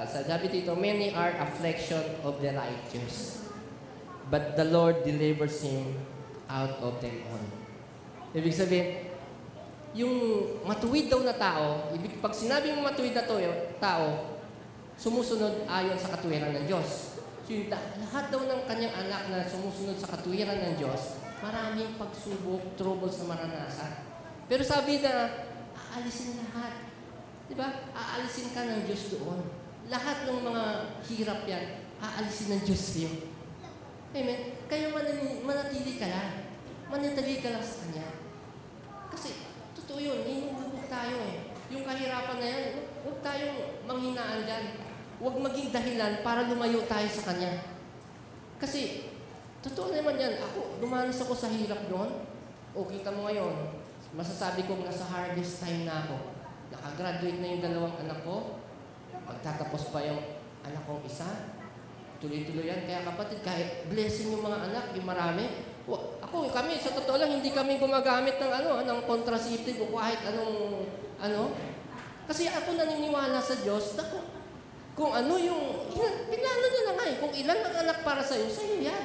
Sabi dito, many are affliction of the righteous, but the Lord delivers him out of them all. Ibig sabihin, yung matuwid daw na tao, pag sinabi mo matuwid na tao, sumusunod ayon sa katuwiran ng Diyos. So lahat daw ng kanyang anak na sumusunod sa katuwiran ng Diyos, maraming pagsubok, troubles na maranasan. Pero sabi na, aalisin lahat. Diba? Aalisin ka ng Diyos doon. Lahat ng mga hirap yan, aalisin ng Diyos sa'yo. Amen? Kaya manatili ka lang. Manatili ka lang sa Kanya. Kasi, totoo yun, hinububog tayo eh. Yung kahirapan na yan, huwag tayong manghinaan dyan. Huwag maging dahilan para lumayo tayo sa Kanya. Kasi, totoo naman yan. Dumanas ako sa hirap doon. O, kita mo ngayon, masasabi kong nasa harvest time na ako. Nakagraduate na yung 2 anak ko. Magtatapos pa yung anak kong isa. Tuloy-tuloy yan. Kaya kapatid, kahit blessing yung mga anak, yung marami. Kami, sa totoo lang, hindi kami gumagamit ng contraceptive o kahit anong. Kasi ako naniniwala sa Diyos na kung ano yung, pinano niya na nga eh. Kung ilan ang anak para sa'yo yan.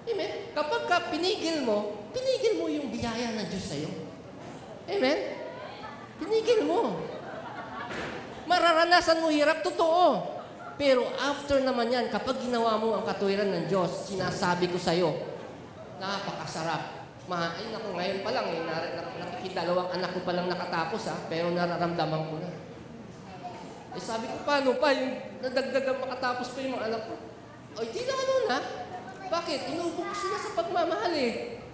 Amen? Kapag pinigil mo yung biyaya ng Diyos sa'yo. Amen? Pinigil mo. Mararanasan mo hirap, totoo. Pero after naman yan, kapag ginawa mo ang katuwiran ng Diyos, sinasabi ko sa'yo, napakasarap. Ay naku, ngayon pa lang, nakikidalawang anak ko pa lang nakatapos pero nararamdaman ko na. Sabi ko, paano pa? Yung nadagdagang makatapos pa yung mga anak ko. Di na na. Bakit? Inubok ko sila sa pagmamahal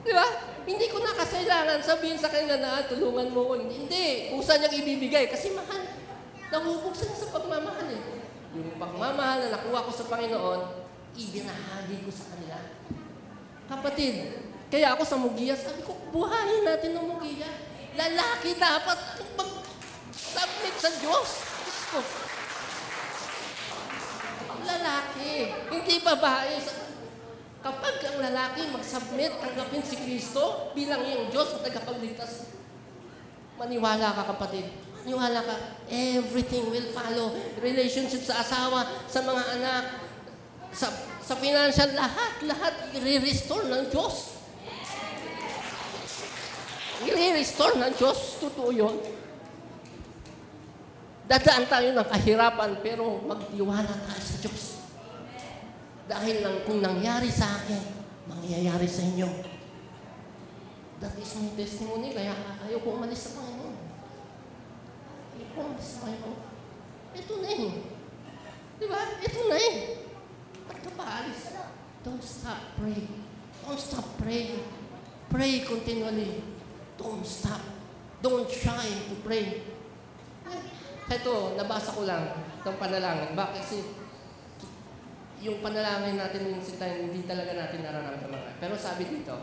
Di ba? Hindi ko na kasailangan sabihin sa kanila na tulungan mo ko. Hindi. Kusa niyang ibibigay kasi mahal. Nahubog sila sa pagmamahal Yung pagmamahal na nakuha ko sa Panginoon, ibinahagi ko sa kanila. Kapatid, kaya ako sa Mugia, sabi ko, buhayin natin ng Mugia. Lalaki dapat mag-submit sa Diyos. Lalaki, hindi babae. Kapag ang lalaki mag-submit, tanggapin si Kristo bilang iyong Diyos at tagapagligtas, maniwala ka kapatid. Maniwala ka. Everything will follow. Relationship sa asawa, sa mga anak, sa financial, lahat i-restore ng Diyos. I-restore ng Diyos. Totoo yun. Dadaan tayo ng kahirapan, pero magtiwala tayo sa Diyos. Dahil kung nangyari sa akin, mangyayari sa inyo. That is my testimony, kaya ayaw ko umalis sa Panginoon. Ayaw ko umalis sa Panginoon. Ito na Diba? Ito na Ba't ka pa alis? Don't stop praying. Don't stop praying. Pray continually. Don't stop. Don't shy to pray. Ito, nabasa ko lang itong panalangin. Bakit? Kasi yung panalangin natin minsan hindi talaga natin nararamdaman. Pero sabi dito,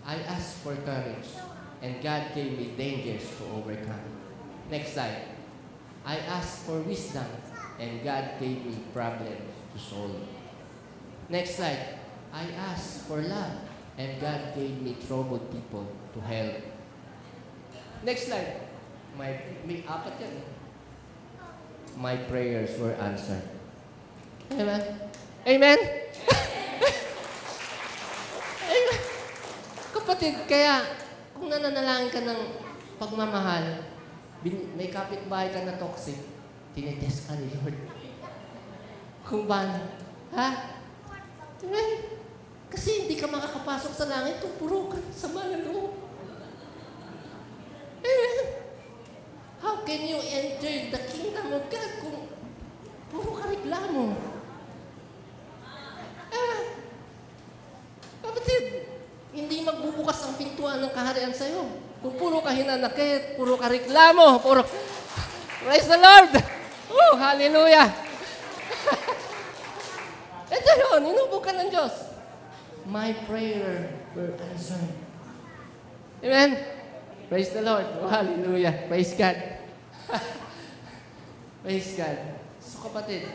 I asked for courage and God gave me dangers to overcome. Next slide. I asked for wisdom and God gave me problems to solve. Next slide. I asked for love and God gave me troubled people to help. Next slide. May apat yan. My prayers were answered. Amen? Amen? kapatid, kaya kung nananalangin ka ng pagmamahal, may kapitbahay ka na toxic, tinitest ka ni Lord. Kung paano? Ha? Diba? Kasi hindi ka makakapasok sa langit kung puro ka sama ng loob. How can you enter the kingdom of God kung puro ka reklamo? Kapatid, hindi magbubukas ang pintuan ng kaharian sa'yo. Kung puro ka hinanakit, puro ka reklamo, puro... Praise the Lord! Oh, hallelujah! Ito yun, inubog ka ng Diyos. My prayer were answered. Amen? Praise the Lord. Oh, hallelujah. Praise God. Praise God. So kapatid,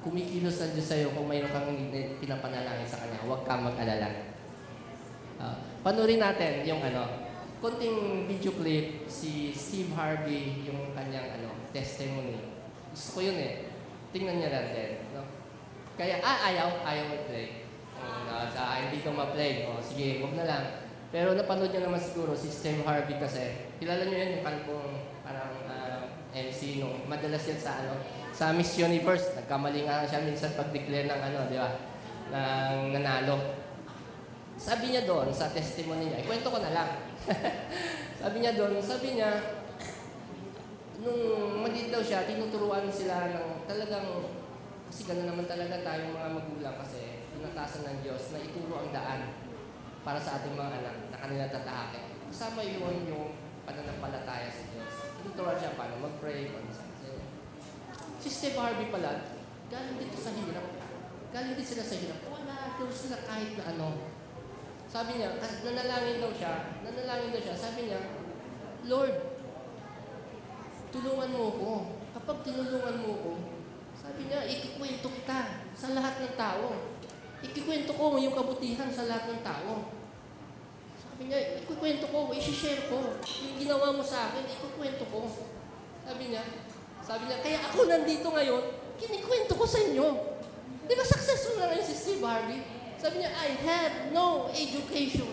kumikilos ang Diyos sa'yo kung mayroon kang pinapanalangin sa Kanya. Huwag kang mag-alala. Panurin natin yung konting video clip, si Steve Harvey, yung kanyang testimony. Gusto ko yun eh. Tingnan niya lang din. No? Kaya, ayaw mag-play. Hindi ko ma-play. Sige, huwag na lang. Pero napanood niyo naman siguro si Steve Harvey kasi. Kilala niyo yun, yung kalpong parang MC nung madalas yan sa Miss Universe. Nagkamali nga siya minsan pag-declare ng di ba? Ng nanalo. Sabi niya doon, sa testimony niya, ikwento ko na lang. sabi niya, nung maliit daw siya, tinuturuan sila ng talagang, kasi gano'n naman talaga tayong mga magulang kasi tinatasan ng Diyos na ituro ang daan para sa ating mga anak na kanila tatahakin. Kasama yun yung pananampalataya sa Diyos. Tinuturuan siya paano mag-pray, paano sa Diyos. Si Steve Harvey pala, galing dito sa hirap. Galing din sila sa hirap. Wala daw sila kahit na Sabi niya, nanalangin daw siya, sabi niya, Lord, tulungan mo ko. Kapag tinulungan mo ko, sabi niya, ikikwento kita sa lahat ng tao. Ikikwento ko yung kabutihan sa lahat ng tao. Sabi niya, ikikwento ko, isi-share ko. Yung ginawa mo sa akin, ikikwento ko. Sabi niya, kaya ako nandito ngayon, kinikwento ko sa inyo. Di ba successful na ngayon si Steve Harvey? Sabi niya, I have no education.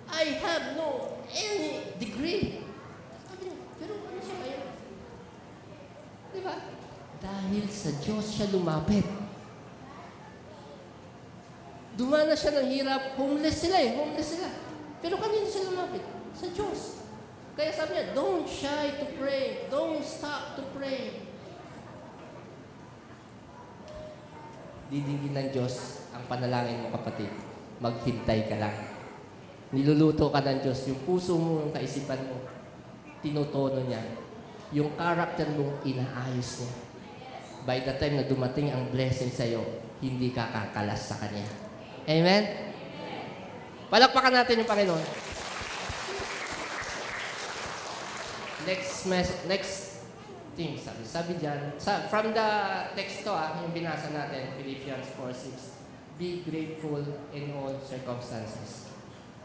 I have no any degree. Sabi niya, pero ano siya ngayon? Di ba? Dahil sa Diyos siya lumapit. Dumana siya ng hirap. Homeless sila. Pero kanino siya lumapit? Sa Diyos. Kaya sabi niya, don't shy to pray. Don't stop to pray. Didingin ng Diyos ang panalangin mo, kapatid. Maghintay ka lang. Niluluto ka ng Diyos. Yung puso mo, yung kaisipan mo, tinutono niya. Yung character mo, inaayos niya. By the time na dumating ang blessing sa'yo, hindi ka kakalas sa Kanya. Amen? Palakpakan natin yung Panginoon. Next thing, sabi dyan, from the text to, yung binasa natin, Philippians 4:6, be grateful in all circumstances.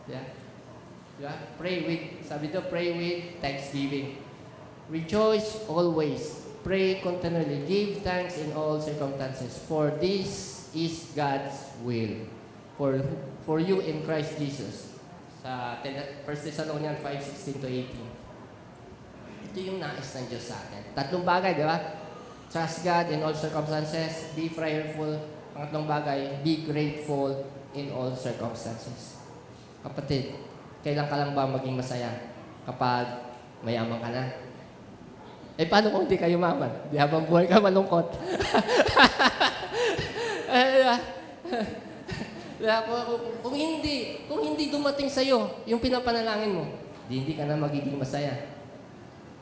Yeah? Yeah? Pray with thanksgiving. Rejoice always. Pray continually. Give thanks in all circumstances, for this is God's will for you in Christ Jesus. Sa 1 Thessalonians 5:16-18. Ito yung nais ng Diyos sa atin. Tatlong bagay, di ba? Trust God in all circumstances. Be prayerful. Pangatlong bagay, be grateful in all circumstances. Kapatid, kailan ka lang ba maging masaya kapag mayaman ka na? Paano kung hindi ka yumaman? Di habang buhay ka malungkot. Kung hindi dumating sa'yo yung pinapanalangin mo, hindi ka na magiging masaya.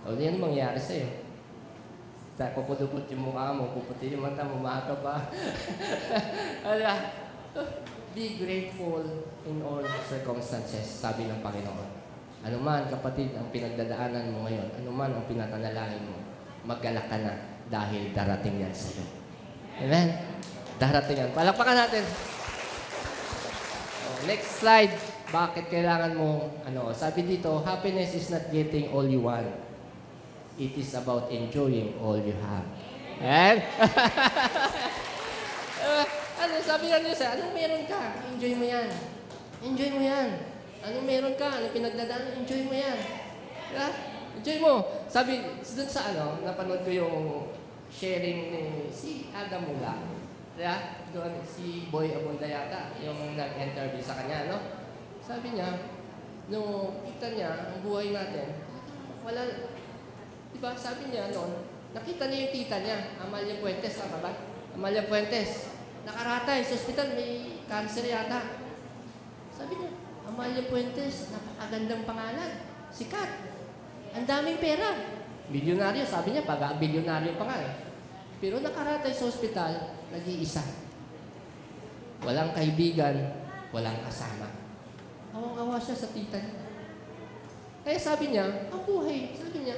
O, yan ang mangyayari sa'yo. Pupudupot yung mukha mo, puputi yung mata mo, maaga pa. Be grateful in all circumstances, sabi ng Panginoon. Ano man, kapatid, ang pinagdadaanan mo ngayon, ano man ang pinapanalangin mo, mag-alak ka na dahil darating yan sa'yo. Amen? Darating yan. Palakpakan natin. Next slide. Bakit kailangan mo, sabi dito, happiness is not getting all you want. It is about enjoying all you have. And sabi ng Diyos, anong meron ka? Enjoy mo yan. Enjoy mo yan. Anong meron ka? Anong pinagdadaanan? Enjoy mo yan. Diba? Enjoy mo. Sabi, dun sa napanood ko yung sharing ni si Adam Mula. Diba? Doon si Boy Abunda yata, yung nag-interview sa kanya, no? Sabi niya, nung kita niya, ang buhay natin, wala, diba? Sabi niya noon, nakita niya yung tita niya, Amalia Puentes, tama ba? Amalia Puentes, nakaratay sa ospital, may cancer yata. Sabi niya, Amalia Puentes, napakagandang pangalan, sikat, ang daming pera. Bilyonaryo, sabi niya, bilyonaryo pa nga eh. Pero nakaratay sa ospital, nag-iisa. Walang kaibigan, walang kasama. Awang-awa siya sa tita niya. Kaya sabi niya, ang buhay, sabi niya,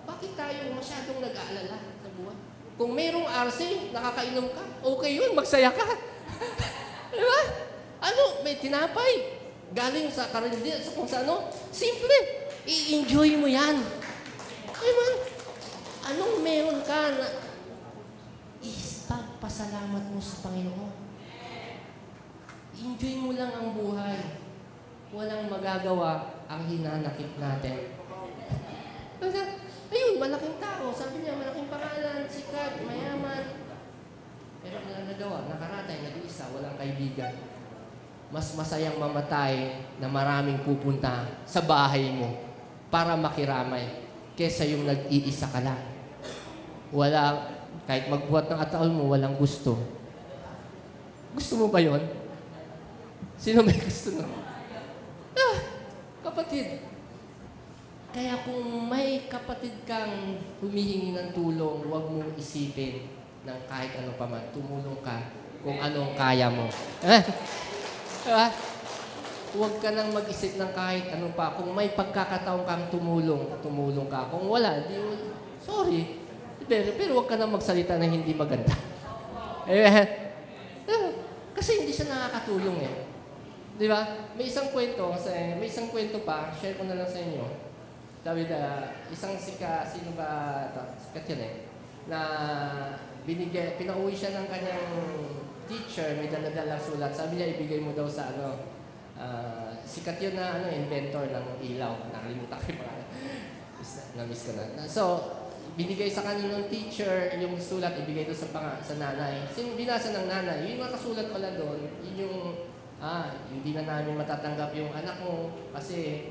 bakit tayo masyadong nag-aalala sa buhay? Kung mayroong RC, nakakainom ka, okay yun, magsaya ka. Diba? May tinapay. Galing sa karinderya, sa kung sa simple. I-enjoy mo yan. Diba? Anong meron ka na ipagpasalamat mo sa Panginoon? Enjoy mo lang ang buhay. Walang magagawa ang hinanakit natin. Ayun, malaking tao. Sabi niya, malaking pangalan, sikat, mayaman. Pero walang nagawa, nakaratay, nag-iisa, walang kaibigan. Mas masayang mamatay na maraming pupunta sa bahay mo para makiramay kesa yung nag-iisa ka lang. Wala, kahit magbuhat ng ataol mo, walang gusto. Gusto mo ba yun? Sino may gusto nun? Kapatid. Kaya kung may kapatid kang humihingi ng tulong, huwag mong isipin ng kahit ano pa man. Tumulong ka kung anong kaya mo. Diba? Huwag ka nang mag-isip ng kahit ano pa. Kung may pagkakataon kang tumulong ka. Kung wala, sorry. Pero huwag ka nang magsalita na hindi maganda. Kasi hindi siya nakakatulong eh. Di ba? May isang kwento pa, share ko na lang sa inyo. Sabi isang sino ba, sikat yun eh, na pinauwi siya ng kanyang teacher, may dala-dala sulat. Sabi niya, ibigay mo daw sa sikat yun na inventor ng ilaw. Nakalimutan ko yung pangalan. Na-miss ko na. So, binigay sa kanya ng teacher yung sulat, ibigay doon sa nanay. Binasa ng nanay, yung nakasulat pala doon, yung hindi na namin matatanggap yung anak mo kasi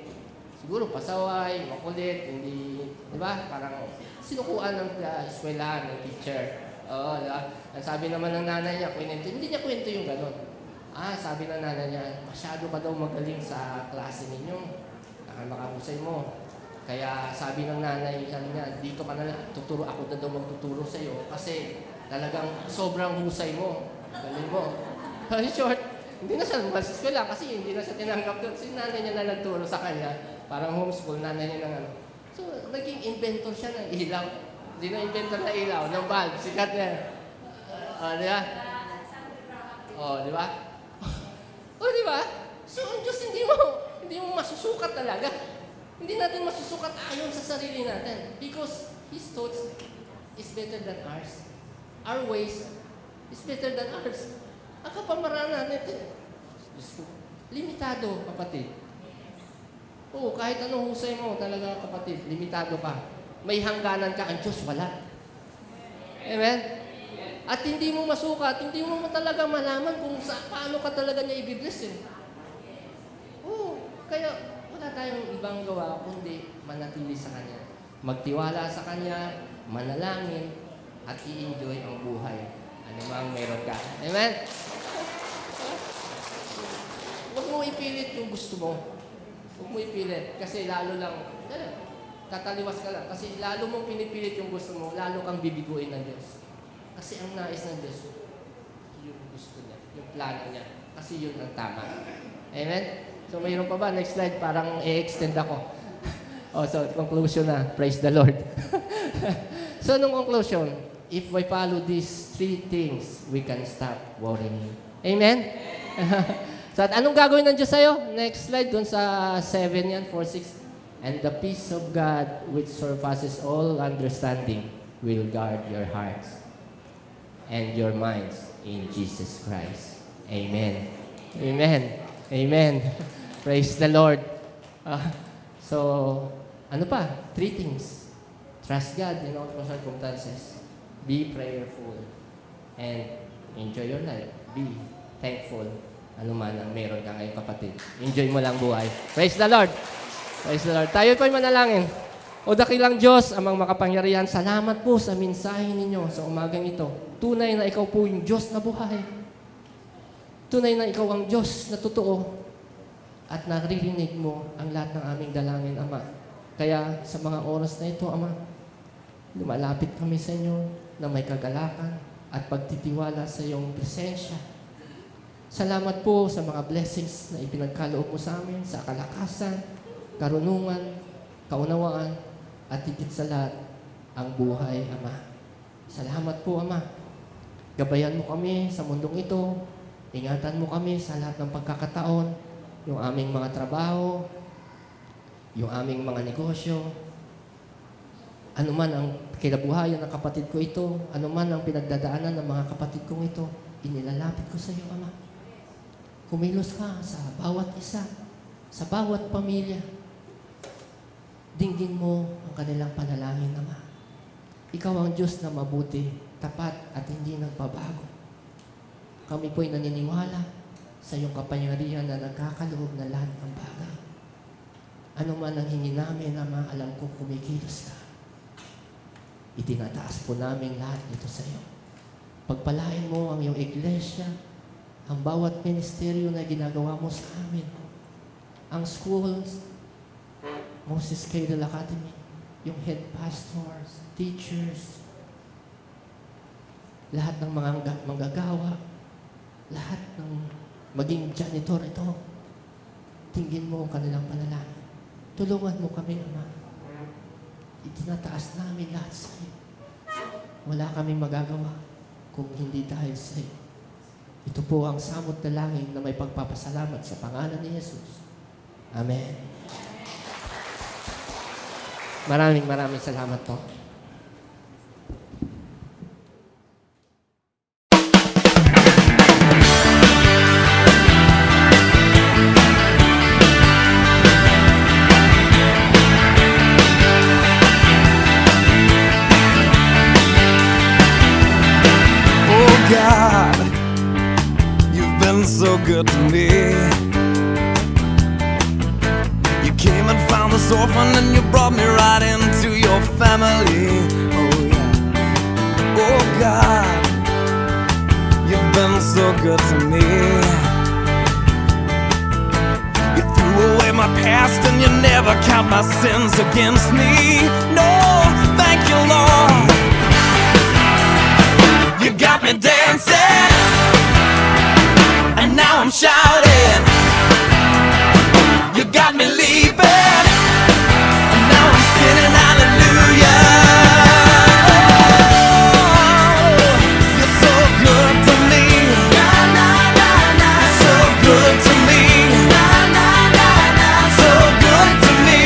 siguro pasaway, makulit, hindi, di ba? Parang sinukuan ng eskwelahan ng teacher. Oo, di ba? Ang sabi naman ng nanay niya, hindi niya kwento yung gano'n. Sabi ng nanay niya, masyado ka daw magaling sa klase ninyo. Makahusay mo. Kaya sabi ng nanay niya, dito ka na lang, ako na daw magtuturo sa iyo kasi talagang sobrang husay mo. Galing mo. Short. Hindi na siya umalis ko lang kasi hindi na siya tinanggap doon. Si nanay niya na nagturo sa kanya. Parang homeschool, nanay niya ng So, naging inventor siya ng ilaw. Hindi na inventor na ilaw, ng bulb. Sikat niya. Di ba? Di ba? Di ba? So, ang Diyos hindi mo masusukat talaga. Hindi natin masusukat ayon sa sarili natin. Because His thoughts is better than ours. Our ways is better than ours. Ang kapamaraan natin, limitado, kapatid. Oo, kahit anong husay mo, talaga kapatid, limitado ka. May hangganan ka, ang Diyos wala. Amen? At hindi mo masukat, hindi mo talaga malaman kung paano ka talaga niya i-bless eh. Oo, kaya wala tayong ibang gawa kundi manatili sa Kanya. Magtiwala sa Kanya, manalangin, at i-enjoy ang buhay. Ano mang meron ka. Amen? Huwag mo ipilit yung gusto mo. Huwag mo ipilit. Kasi lalo lang, tataliwas ka lang. Kasi lalo mong pinipilit yung gusto mo, lalo kang bibiguin ng Diyos. Kasi ang nais ng Diyos, yung gusto niya, yung plano niya. Kasi yun ang tama. Amen? So mayroon pa ba? Next slide, parang i-extend ako. So conclusion na. Praise the Lord. So nung conclusion, if we follow these 3 things, we can stop worrying. Amen? So, at anong gagawin ng Diyos sa'yo? Next slide, dun sa 7 yan, 4, 6. And the peace of God, which surpasses all understanding, will guard your hearts and your minds in Jesus Christ. Amen. Amen. Amen. Praise the Lord. So, ano pa? 3 things. Trust God in all circumstances. Be prayerful. And enjoy your life. Be thankful. Ano man ang meron ka ngayon, kapatid. Enjoy mo lang buhay. Praise the Lord. Praise the Lord. Tayo po'y manalangin. O dakilang Diyos, amang makapangyarihan, salamat po sa mensahe ninyo sa umagang ito. Tunay na ikaw po yung Diyos na buhay. Tunay na ikaw ang Diyos na totoo. At naririnig mo ang lahat ng aming dalangin, Ama. Kaya sa mga oras na ito, Ama, lumalapit kami sa inyo na may kagalakan at pagtitiwala sa iyong presensya. Salamat po sa mga blessings na ipinagkaloob mo sa amin, sa kalakasan, karunungan, kaunawaan, at higit sa lahat, ang buhay, Ama. Salamat po, Ama. Gabayan mo kami sa mundong ito. Ingatan mo kami sa lahat ng pagkakataon, yung aming mga trabaho, yung aming mga negosyo, ano man ang kinabuhayan ng kapatid ko ito, ano man ang pinagdadaanan ng mga kapatid kong ito, inilalapit ko sa iyo, Ama. Kumilos ka sa bawat isa, sa bawat pamilya. Dinggin mo ang kanilang panalangin, Ama. Ikaw ang Diyos na mabuti, tapat at hindi nagbabago. Kami po'y naniniwala sa iyong kapangyarihan na nagkakaloob na lahat ng bagay. Ano man ang hingi namin, Ama, alam ko kumikilos ka. Itinataas po namin lahat ito sa iyo. Pagpalain mo ang iyong iglesia, ang bawat ministeryo na ginagawa mo sa amin, ang schools, Moses Cadel Academy, yung head pastors, teachers, lahat ng mga manggagawa, lahat ng maging janitor ito. Tingin mo ang kanilang panalangin. Tulungan mo kami, Ama. Itinataas namin lahat sa iyo. Wala kaming magagawa kung hindi dahil sa iyo. Ito po ang samot na langin na may pagpapasalamat sa pangalan ni Jesus. Amen. Maraming salamat po. God, you've been so good to me. You came and found this orphan and you brought me right into your family. Oh yeah. Oh God, you've been so good to me. You threw away my past and you never count my sins against me. No, thank you, Lord. You got me dancing, and now I'm shouting. You got me leaping, and now I'm spinning hallelujah. Oh, you're so good to me. You're so good to me. So good to me.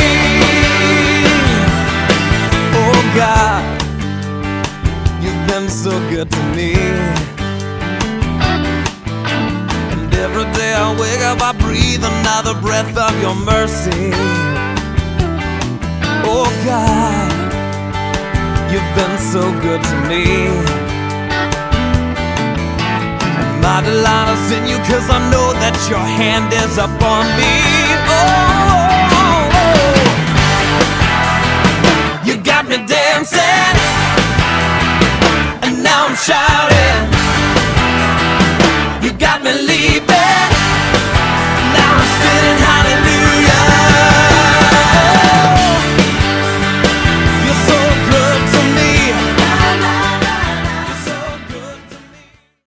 Oh God, you've been so good to me. And every day I wake up, I breathe another breath of your mercy. Oh God, you've been so good to me. And my delight is in you, 'cause I know that your hand is upon me. Oh, you got me dancing, and now I'm shouting. You got me